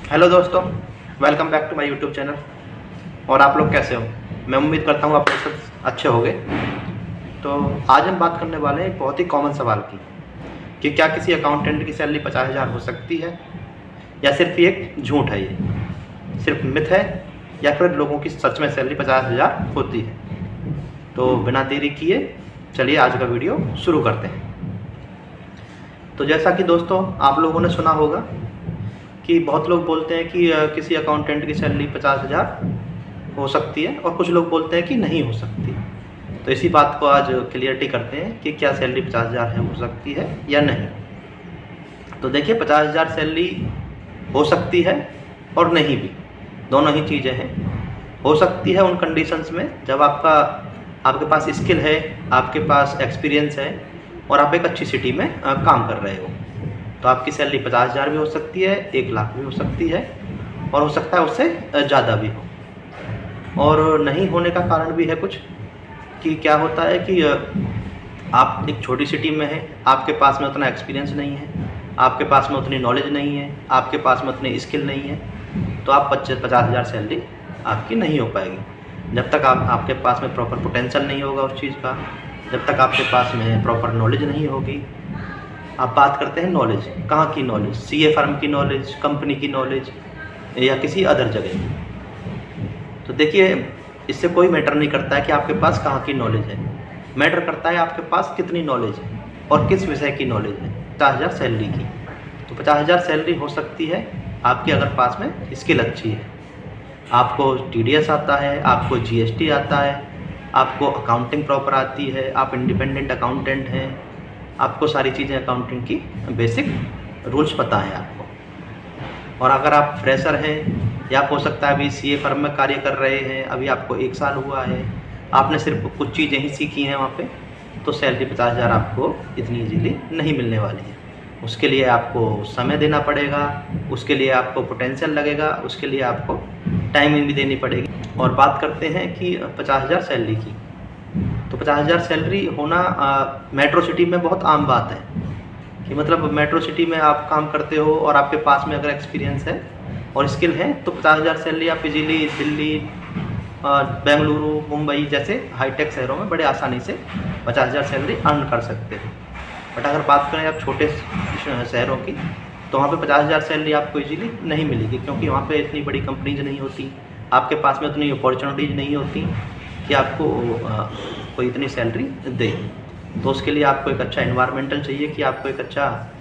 Hello दोस्तों, welcome back to my YouTube channel. और आप लोग कैसे हो? मैं उम्मीद करता हूँ आप लोग सब अच्छे होंगे। तो आज हम बात करने वाले हैं एक बहुत ही कॉमन सवाल की कि क्या किसी अकाउंटेंट की सैलरी 50,000 हो सकती है या सिर्फ ये एक झूठ है, ये सिर्फ मिथ है, या फिर लोगों की सच में सैलरी 50,000 होती है। तो बिना देरी किए चलिए आज का वीडियो शुरू करते हैं। तो जैसा कि दोस्तों आप लोगों ने सुना होगा कि बहुत लोग बोलते हैं कि किसी अकाउंटेंट की सैलरी 50,000 हो सकती है और कुछ लोग बोलते हैं कि नहीं हो सकती। तो इसी बात को आज क्लियरिटी करते हैं कि क्या सैलरी 50,000 है हो सकती है या नहीं। तो देखिए, 50,000 सैलरी हो सकती है और नहीं भी, दोनों ही चीज़ें हैं। हो सकती है उन कंडीशंस में जब आपके पास स्किल है, आपके पास एक्सपीरियंस है और आप एक अच्छी सिटी में काम कर रहे हो। तो आपकी सैलरी 50,000 भी हो सकती है, 1,00,000 भी हो सकती है और हो सकता है उससे ज़्यादा भी हो। और नहीं होने का कारण भी है कुछ, कि क्या होता है कि आप एक छोटी सिटी में हैं, आपके पास में उतना एक्सपीरियंस नहीं है, आपके पास में उतनी नॉलेज नहीं है, आपके पास में उतनी स्किल नहीं है, तो आप 50,000 सैलरी आपकी नहीं हो पाएगी। जब तक आपके पास में प्रॉपर पोटेंशियल नहीं होगा उस चीज़ का, जब तक आपके पास में प्रॉपर नॉलेज नहीं होगी। आप बात करते हैं नॉलेज, कहाँ की नॉलेज? सीए फर्म की नॉलेज, कंपनी की नॉलेज या किसी अदर जगह की। तो देखिए, इससे कोई मैटर नहीं करता है कि आपके पास कहाँ की नॉलेज है, मैटर करता है आपके पास कितनी नॉलेज है और किस विषय की नॉलेज है। 50,000 सैलरी की, तो 50,000 सैलरी हो सकती है आपकी अगर पास में स्किल अच्छी है, आपको टीडीएस आता है, आपको जीएसटी आता है, आपको अकाउंटिंग प्रॉपर आती है, आप इंडिपेंडेंट अकाउंटेंट हैं, आपको सारी चीज़ें अकाउंटिंग की बेसिक रूल्स पता है आपको। और अगर आप फ्रेशर हैं या हो सकता है अभी सीए फर्म में कार्य कर रहे हैं, अभी आपको 1 साल हुआ है, आपने सिर्फ कुछ चीज़ें ही सीखी हैं वहाँ पे, तो सैलरी 50,000 आपको इतनी ईजीली नहीं मिलने वाली है। उसके लिए आपको समय देना पड़ेगा, उसके लिए आपको पोटेंशियल लगेगा, उसके लिए आपको टाइमिंग भी देनी पड़ेगी। और बात करते हैं कि 50,000 सैलरी की, तो 50,000 सैलरी होना मेट्रो सिटी में बहुत आम बात है। कि मतलब मेट्रो सिटी में आप काम करते हो और आपके पास में अगर एक्सपीरियंस है और स्किल है, तो 50,000 सैलरी आप इजीली दिल्ली, बेंगलुरु, मुंबई जैसे हाईटेक शहरों में बड़े आसानी से 50,000 सैलरी अर्न कर सकते हो। बट अगर बात करें आप छोटे शहरों की, तो वहाँ पे 50,000 सैलरी आपको इजीली नहीं मिलेगी, क्योंकि वहाँ पे इतनी बड़ी कंपनीज नहीं होती, आपके पास में उतनी अपॉर्चुनिटीज़ नहीं होती कि आपको कोई इतनी सैलरी दे। तो उसके लिए आपको एक अच्छा एनवायरमेंटल चाहिए, कि आपको एक अच्छा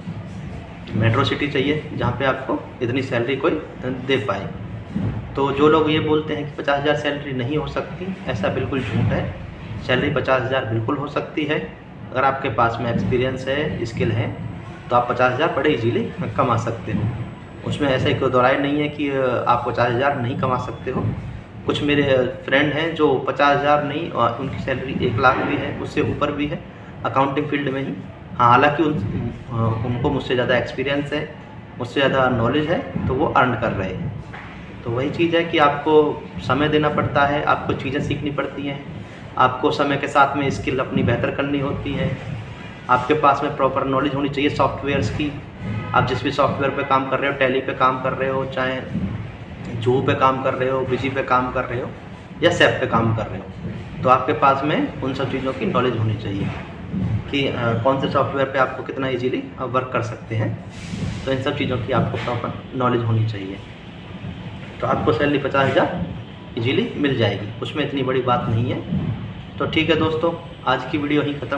मेट्रो सिटी चाहिए जहाँ पे आपको इतनी सैलरी कोई दे पाए। तो जो लोग ये बोलते हैं कि 50,000 सैलरी नहीं हो सकती, ऐसा बिल्कुल झूठ है। सैलरी 50,000 बिल्कुल हो सकती है। अगर आपके पास में एक्सपीरियंस है, स्किल है, तो आप 50,000 बड़े ईजीली कमा सकते हो। उसमें ऐसा कोई दो राय नहीं है कि आप 50,000 नहीं कमा सकते हो। कुछ मेरे फ्रेंड हैं जो 50,000 नहीं, उनकी सैलरी 1,00,000 भी है, उससे ऊपर भी है, अकाउंटिंग फील्ड में ही। हाँ, हालांकि उनको मुझसे ज़्यादा एक्सपीरियंस है, मुझसे ज़्यादा नॉलेज है, तो वो अर्न कर रहे हैं। तो वही चीज़ है कि आपको समय देना पड़ता है, आपको चीज़ें सीखनी पड़ती हैं, आपको समय के साथ में स्किल अपनी बेहतर करनी होती है, आपके पास में प्रॉपर नॉलेज होनी चाहिए सॉफ्टवेयर्स की। आप जिस भी सॉफ्टवेयर पे काम कर रहे हो, टैली पे काम कर रहे हो, चाहे जूहू पे काम कर रहे हो, विजी पे काम कर रहे हो या सैप पे काम कर रहे हो, तो आपके पास में उन सब चीज़ों की नॉलेज होनी चाहिए कि कौन से सॉफ्टवेयर पे आपको कितना इजीली वर्क कर सकते हैं। तो इन सब चीज़ों की आपको प्रॉपर नॉलेज होनी चाहिए, तो आपको सैलरी 50,000 इजीली मिल जाएगी, उसमें इतनी बड़ी बात नहीं है। तो ठीक है दोस्तों, आज की वीडियो ही ख़त्म।